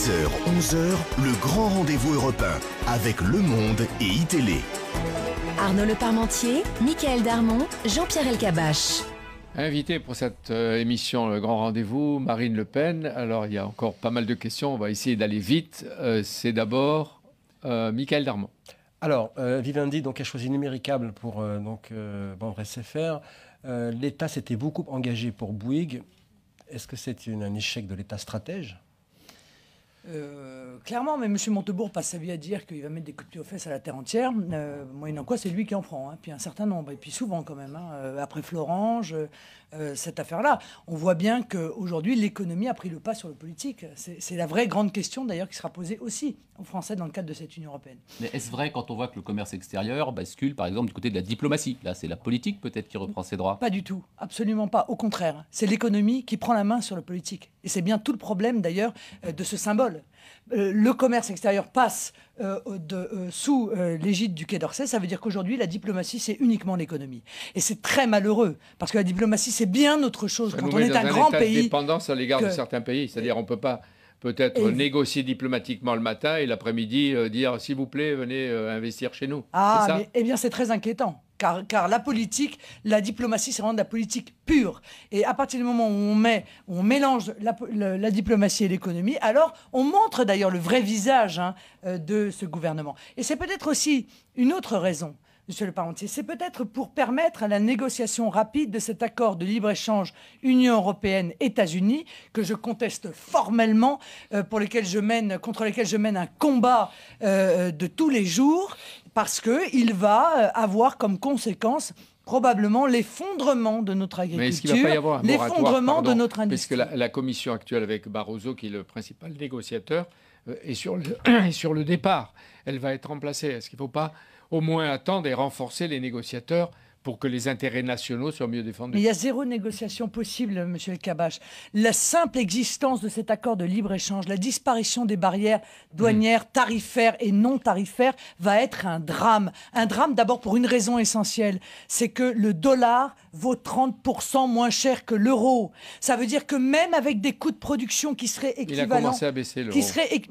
10h, 11h, le grand rendez-vous européen avec Le Monde et iTélé. Arnaud Le Parmentier, Mickaël Darmon, Jean-Pierre Elkabbach. Invité pour cette émission Le Grand Rendez-vous, Marine Le Pen. Alors, il y a encore pas mal de questions. On va essayer d'aller vite. C'est d'abord Mickaël Darmon. Alors, Vivendi donc, a choisi Numéricable pour vendre SFR. L'État s'était beaucoup engagé pour Bouygues. Est-ce que c'est un échec de l'État stratège ? Clairement, mais M. Montebourg passe sa vie à dire qu'il va mettre des coups de pied aux fesses à la terre entière, moyennant quoi c'est lui qui en prend, puis un certain nombre, et puis souvent quand même, après Florange, cette affaire-là. On voit bien qu'aujourd'hui l'économie a pris le pas sur le politique. C'est la vraie grande question d'ailleurs qui sera posée aussi aux Français dans le cadre de cette Union européenne. Mais est-ce vrai quand on voit que le commerce extérieur bascule par exemple du côté de la diplomatie? Là c'est la politique peut-être qui reprend ses droits. Pas du tout, absolument pas, au contraire. C'est l'économie qui prend la main sur le politique. Et c'est bien tout le problème d'ailleurs de ce symbole. Le commerce extérieur passe sous l'égide du Quai d'Orsay. Ça veut dire qu'aujourd'hui, la diplomatie, c'est uniquement l'économie. Et c'est très malheureux, parce que la diplomatie, c'est bien autre chose. Ça quand nous on met est dans un grand état pays... de dépendance à l'égard de certains pays. C'est-à-dire on ne peut pas peut-être négocier diplomatiquement le matin et l'après-midi dire « s'il vous plaît, venez investir chez nous ». Eh bien, c'est très inquiétant. Car la politique, la diplomatie, c'est vraiment de la politique pure. Et à partir du moment où on mélange la diplomatie et l'économie, alors on montre d'ailleurs le vrai visage de ce gouvernement. Et c'est peut-être aussi une autre raison, Monsieur Le Parmentier, c'est peut-être pour permettre à la négociation rapide de cet accord de libre-échange Union européenne-États-Unis, que je conteste formellement, contre lequel je mène un combat de tous les jours, parce qu'il va avoir comme conséquence probablement l'effondrement de notre agriculture, mais est-ce qu'il ne va pas y avoir un l'effondrement de notre industrie. Puisque la commission actuelle avec Barroso, qui est le principal négociateur, est sur le départ. Elle va être remplacée. Est-ce qu'il ne faut pas au moins attendre et renforcer les négociateurs pour que les intérêts nationaux soient mieux défendus? Mais il y a zéro négociation possible, Monsieur Elkabbach. La simple existence de cet accord de libre-échange, la disparition des barrières douanières, tarifaires et non tarifaires va être un drame. Un drame d'abord pour une raison essentielle, c'est que le dollar vaut 30% moins cher que l'euro. Ça veut dire que même avec des coûts de production qui seraient équivalents... Il a commencé à baisser l'euro.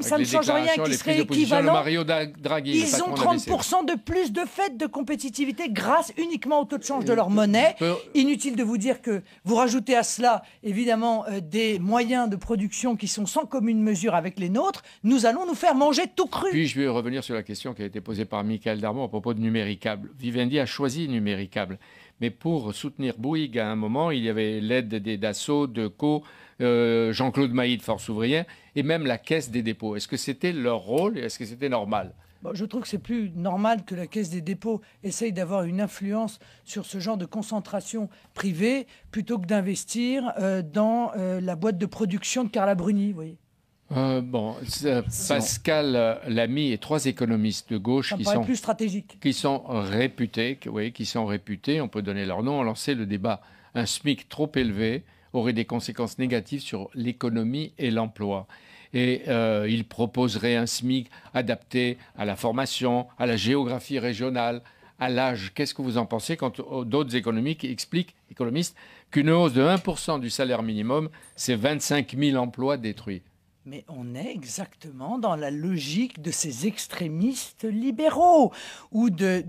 Ça ne change rien, qui seraient équivalents. Mario Draghi, ils ont 30% de plus de fait de compétitivité grâce uniquement au taux de change de leur monnaie. Inutile de vous dire que vous rajoutez à cela, évidemment, des moyens de production qui sont sans commune mesure avec les nôtres. Nous allons nous faire manger tout cru. Puis je vais revenir sur la question qui a été posée par Mickaël Darmon à propos de Numéricable. Vivendi a choisi Numéricable. Mais pour soutenir Bouygues, à un moment, il y avait l'aide des Dassault, de Co, Jean-Claude Mailly de Force ouvrière, et même la Caisse des dépôts. Est-ce que c'était leur rôle et est-ce que c'était normal ? Je trouve que c'est plus normal que la Caisse des dépôts essaye d'avoir une influence sur ce genre de concentration privée plutôt que d'investir dans la boîte de production de Carla Bruni, vous voyez. Pascal Lamy et trois économistes de gauche plus stratégique. qui sont réputés, on peut donner leur nom, ont lancé le débat. Un SMIC trop élevé aurait des conséquences négatives sur l'économie et l'emploi. Et ils proposeraient un SMIC adapté à la formation, à la géographie régionale, à l'âge. Qu'est-ce que vous en pensez quand d'autres économistes expliquent qu'une hausse de 1% du salaire minimum, c'est 25 000 emplois détruits? Mais on est exactement dans la logique de ces extrémistes libéraux ou de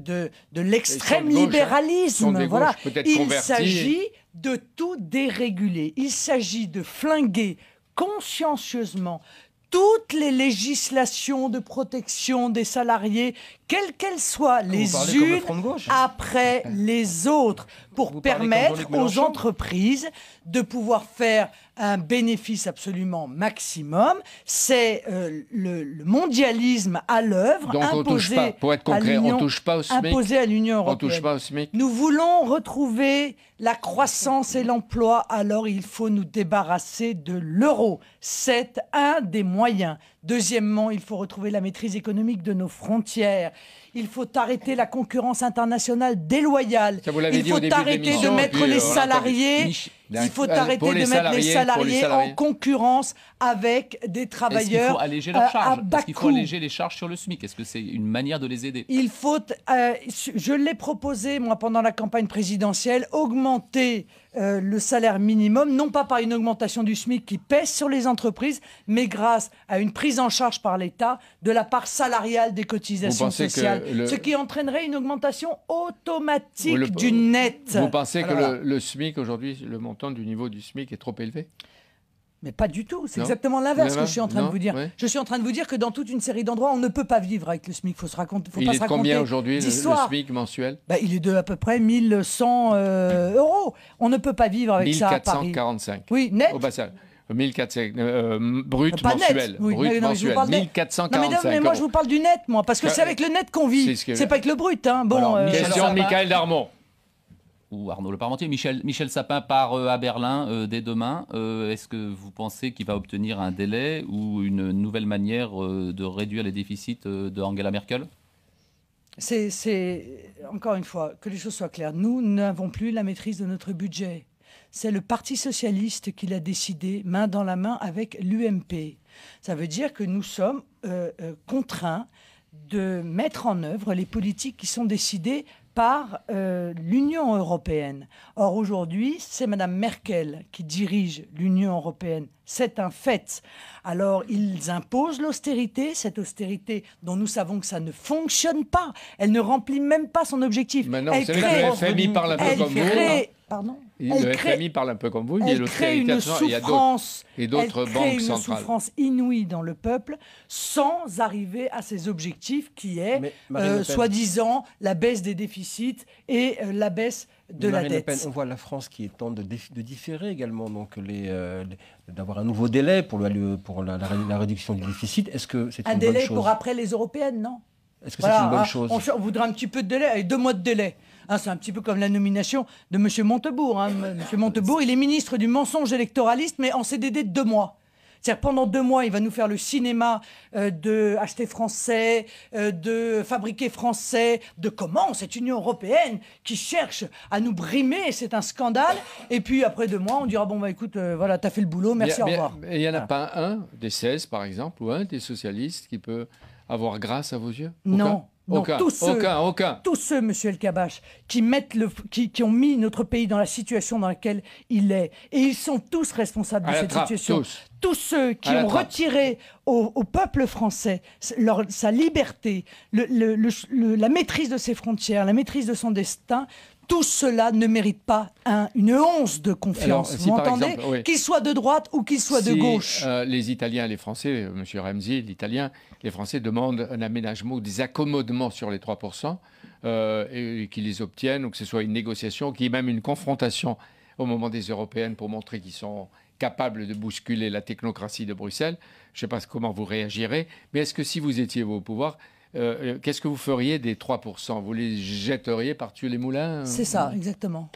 l'extrême libéralisme. Voilà. Il s'agit de tout déréguler. Il s'agit de flinguer consciencieusement toutes les législations de protection des salariés, quelles qu'elles soient, les unes après les autres, pour permettre aux entreprises de pouvoir faire un bénéfice absolument maximum. C'est le mondialisme à l'œuvre, imposé à l'Union européenne. Nous voulons retrouver la croissance et l'emploi, alors il faut nous débarrasser de l'euro. C'est un des moyens. Deuxièmement, il faut retrouver la maîtrise économique de nos frontières. Il faut arrêter la concurrence internationale déloyale. Il faut arrêter de mettre les salariés Il faut arrêter de mettre les salariés en concurrence avec des travailleurs. Est-ce qu'il faut alléger leurs charges? Est-ce qu'il faut alléger les charges sur le SMIC? Est-ce que c'est une manière de les aider? Il faut, je l'ai proposé, moi, pendant la campagne présidentielle, augmenter le salaire minimum, non pas par une augmentation du SMIC qui pèse sur les entreprises, mais grâce à une prise en charge par l'État de la part salariale des cotisations sociales, ce qui entraînerait une augmentation automatique du net. Vous pensez que le SMIC aujourd'hui, le montant du niveau du SMIC est trop élevé? Mais pas du tout, c'est exactement l'inverse que je suis en train de vous dire. Oui. Je suis en train de vous dire que dans toute une série d'endroits, on ne peut pas vivre avec le SMIC. Il faut se raconter. Il est de combien aujourd'hui le SMIC mensuel? Il est de à peu près 1100 euros. On ne peut pas vivre avec ça à Paris. 1445. Oui, net. Au bassin. 1400 brut mensuel. Oui, brut mensuel. 1445. Mais moi, je vous parle du net, moi, parce que c'est avec le net qu'on vit. C'est pas avec le brut. Hein. Bon, alors, question de Michael Darmon. Ou Arnaud Le Parmentier. Michel Sapin part à Berlin dès demain. Est-ce que vous pensez qu'il va obtenir un délai ou une nouvelle manière de réduire les déficits de Angela Merkel? C'est encore une fois, que les choses soient claires. Nous n'avons plus la maîtrise de notre budget. C'est le Parti socialiste qui l'a décidé main dans la main avec l'UMP. Ça veut dire que nous sommes contraints de mettre en œuvre les politiques qui sont décidées par l'Union européenne. Or, aujourd'hui, c'est Mme Merkel qui dirige l'Union européenne. C'est un fait. Alors, ils imposent l'austérité, cette austérité dont nous savons que ça ne fonctionne pas. Elle ne remplit même pas son objectif. Mais non, c'est vrai que le FMI parle un peu comme vous. Pardon. Le FMI parle un peu comme vous. Elle crée une souffrance, et d'autres banques centrales. Souffrance inouïe dans le peuple sans arriver à ses objectifs qui est, soi-disant, la baisse des déficits et la baisse de la dette. Le Pen, on voit la France qui tente de différer également, donc d'avoir un nouveau délai pour la réduction du déficit. Est-ce que c'est une bonne chose? Un délai pour après les européennes, non? Est-ce que c'est une bonne chose? On voudrait un petit peu de délai, et 2 mois de délai. C'est un petit peu comme la nomination de M. Montebourg. M. Montebourg, il est ministre du mensonge électoraliste, mais en CDD de 2 mois. C'est-à-dire pendant 2 mois, il va nous faire le cinéma de acheter français, de fabriquer français, de comment cette Union européenne qui cherche à nous brimer, c'est un scandale. Et puis après 2 mois, on dira bon écoute, voilà, t'as fait le boulot, merci, au revoir. Il n'y en a pas un des 16 par exemple, ou un des socialistes qui peut avoir grâce à vos yeux? Non. Non, aucun, tous ceux, monsieur El Kabbach, qui ont mis notre pays dans la situation dans laquelle il est, et ils sont tous responsables de cette situation. Tous ceux qui ont retiré au peuple français sa liberté, la maîtrise de ses frontières, la maîtrise de son destin, tout cela ne mérite pas une once de confiance. Vous m'entendez? Oui. Qu'il soit de droite ou qu'il soit de gauche. Les Italiens et les Français, M. Ramsey, l'Italien, les Français demandent un aménagement ou des accommodements sur les 3% et qu'ils les obtiennent, ou que ce soit une négociation, qu'il y ait même une confrontation au moment des européennes pour montrer qu'ils sont capables de bousculer la technocratie de Bruxelles. Je ne sais pas comment vous réagirez, mais est-ce que si vous étiez au pouvoir, qu'est-ce que vous feriez des 3%? Vous les jetteriez par-dessus les moulins? C'est ça, exactement.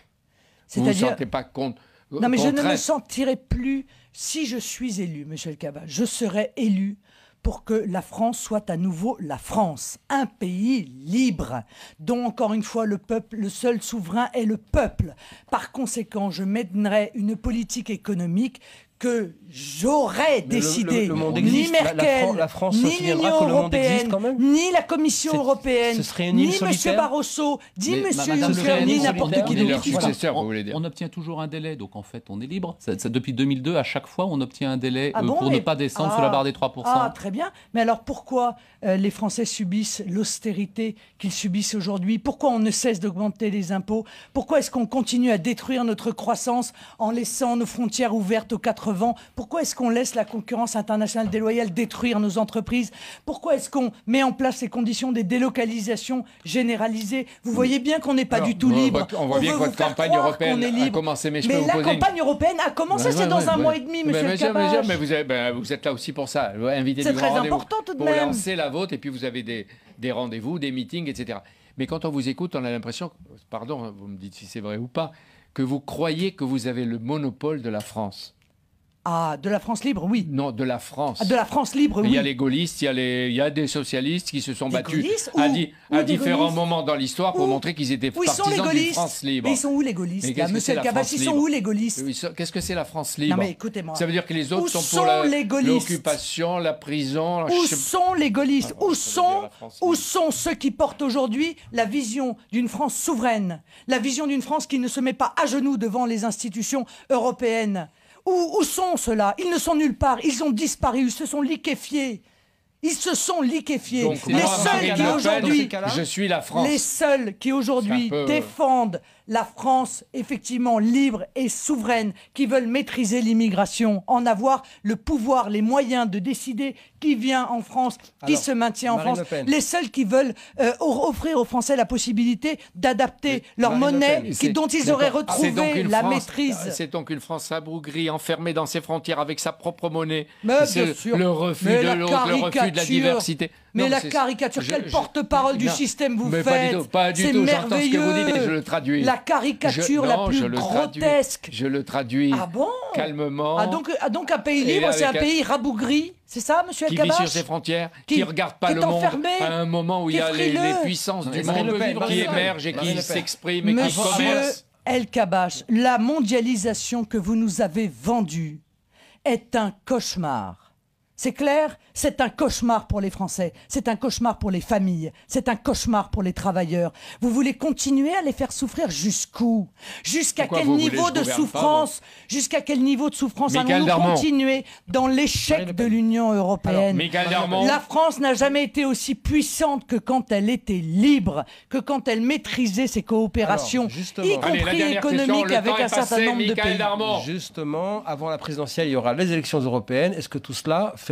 Vous ne vous sentez pas contre? Non, mais je ne me sentirai plus, si je suis élu, M. El Kabbach, je serai élu pour que la France soit à nouveau la France, un pays libre, dont encore une fois le peuple, le seul souverain est le peuple. Par conséquent, je mènerai une politique économique que j'aurais décidé. Le monde ni existe. Merkel, la France ni l'Union européenne, ni la Commission européenne, ni M. Barroso, ni M. Juncker, ni n'importe qui d'autre. On obtient toujours un délai, donc en fait on est libre. Depuis 2002, à chaque fois, on obtient un délai pour ne pas descendre sous la barre des 3%. Ah, très bien. Mais alors pourquoi les Français subissent l'austérité qu'ils subissent aujourd'hui? Pourquoi on ne cesse d'augmenter les impôts? Pourquoi est-ce qu'on continue à détruire notre croissance en laissant nos frontières ouvertes aux 4 vents? Pourquoi est-ce qu'on laisse la concurrence internationale déloyale détruire nos entreprises? Pourquoi est-ce qu'on met en place ces conditions des délocalisations généralisées? Vous voyez bien qu'on n'est pas du tout libre. On voit bien que votre campagne européenne a commencé. Mais la campagne européenne a commencé, c'est dans un mois et demi, monsieur El Kabbach. Mais vous êtes là aussi pour ça. C'est très important tout de même. Pour lancer la vôtre, et puis vous avez des rendez-vous, des meetings, etc. Mais quand on vous écoute, on a l'impression, pardon, vous me dites si c'est vrai ou pas, que vous croyez que vous avez le monopole de la France. Ah, de la France libre, oui. Non, de la France. Ah, de la France libre, oui. Il y a les gaullistes, il y a des socialistes qui se sont battus à différents moments dans l'histoire pour montrer qu'ils étaient partisans d'une France libre. Mais ils sont où les gaullistes là, monsieur El Kabbach, ils sont où les gaullistes? Qu'est-ce que c'est la France libre? Non mais écoutez-moi. Ça veut dire que les autres sont pour l'occupation, la prison. Où sont les gaullistes? Où sont ceux qui portent aujourd'hui la vision d'une France souveraine, la vision d'une France qui ne se met pas à genoux devant les institutions européennes? Où sont ceux-là? Ils ne sont nulle part. Ils ont disparu. Ils se sont liquéfiés. Ils se sont liquéfiés. Donc, les seuls qui aujourd'hui, je suis la France. Les seuls qui aujourd'hui défendent la France, effectivement libre et souveraine, qui veulent maîtriser l'immigration, en avoir le pouvoir, les moyens de décider qui vient en France, qui se maintient en France. Les seuls qui veulent offrir aux Français la possibilité d'adapter leur monnaie, dont ils auraient retrouvé la maîtrise. C'est donc une France abrougrie, enfermée dans ses frontières avec sa propre monnaie. Mais bien sûr. Le refus de l'autre, le refus de la diversité. Mais la caricature, quel porte-parole du système vous faites? Pas du tout, j'entends ce que vous dites et je le traduis. La caricature la plus grotesque. Je le traduis calmement. Donc un pays libre, c'est un pays rabougri, c'est ça, monsieur El Kabbach? Qui vit sur ses frontières, qui ne regarde pas le monde à un moment où il y a les puissances du monde qui émergent et qui s'expriment et qui commercent. Monsieur El Kabbach, la mondialisation que vous nous avez vendue est un cauchemar. C'est clair, c'est un cauchemar pour les Français, c'est un cauchemar pour les familles, c'est un cauchemar pour les travailleurs. Vous voulez continuer à les faire souffrir jusqu'où? Jusqu'à quel niveau de souffrance? Jusqu'à quel niveau de souffrance allons-nous continuer dans l'échec de l'Union européenne? La France n'a jamais été aussi puissante que quand elle était libre, que quand elle maîtrisait ses coopérations, y compris économiques avec un certain nombre de pays. Justement, avant la présidentielle, il y aura les élections européennes. Est-ce que tout cela fait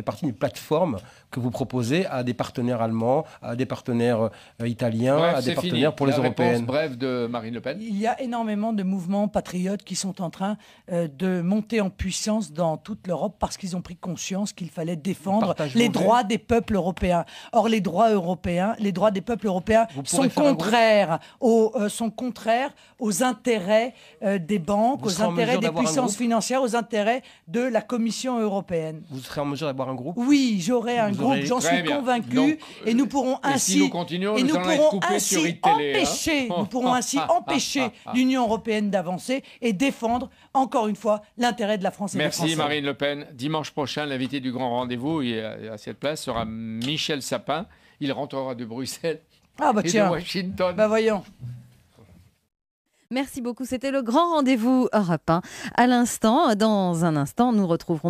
partie d'une plateforme que vous proposez à des partenaires allemands, à des partenaires italiens, à des partenaires pour les européennes? Bref de Marine Le Pen. Il y a énormément de mouvements patriotes qui sont en train de monter en puissance dans toute l'Europe parce qu'ils ont pris conscience qu'il fallait défendre les droits des peuples européens. Or, les droits des peuples européens sont contraires aux intérêts des banques, aux intérêts des puissances financières, aux intérêts de la Commission européenne. Vous serez en mesure d'avoir un groupe? Oui, j'aurai un groupe, j'en suis convaincu, et nous pourrons ainsi empêcher l'Union européenne d'avancer et défendre encore une fois l'intérêt de la France et des Français. Merci Marine Le Pen. Dimanche prochain, l'invité du grand rendez-vous à cette place sera Michel Sapin. Il rentrera de Bruxelles et de Washington. Voyons. Merci beaucoup. C'était le grand rendez-vous Europe 1. À l'instant, dans un instant, nous retrouverons